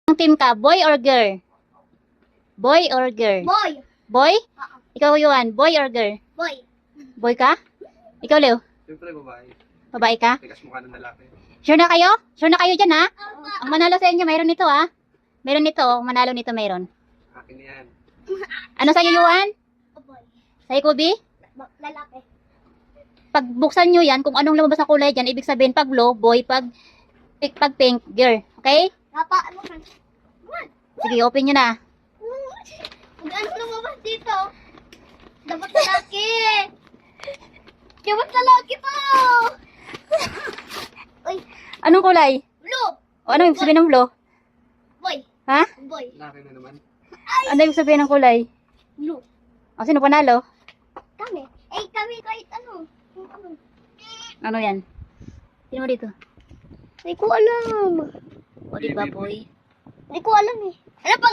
Ang team ka, boy or girl? Boy or girl? Boy. Boy? Oo. Ikaw, Yuan, boy or girl? Boy. Boy ka? Ikaw, Leo? Siyempre babae. Babae ka? Tigas mukha ng lalaki. Sure na kayo? Sure na kayo dyan, ha? Opo. Ang manalo sa inyo, mayroon nito, ha? Meron nito, ang manalo nito, mayroon. Akin yan. Ano sa'yo, Yuan? Boy. Sa'yo, Kubi? Lalaki. Pag buksan nyo yan, kung anong lumabas na kulay dyan, ibig sabihin, pag blue, boy, pag pink, girl. Okay? Napa, ano man. Sige, open nyo na. Kung ano lumabas dito? Dapat lalaki. Dapat lalaki to. Uy, Anong kulay? blue. O ano ibig sabihin ng blue? Boy. Ha? Boy. Lalaki na naman. Ano ibig sabihin ng kulay? Blue. O, sino panalo? Kami. Eh, kami kahit ano. Yung ano. Ano yan? Sino mo dito? Hindi ko alam. O, diba, boy? Hindi ko alam eh. Ano pa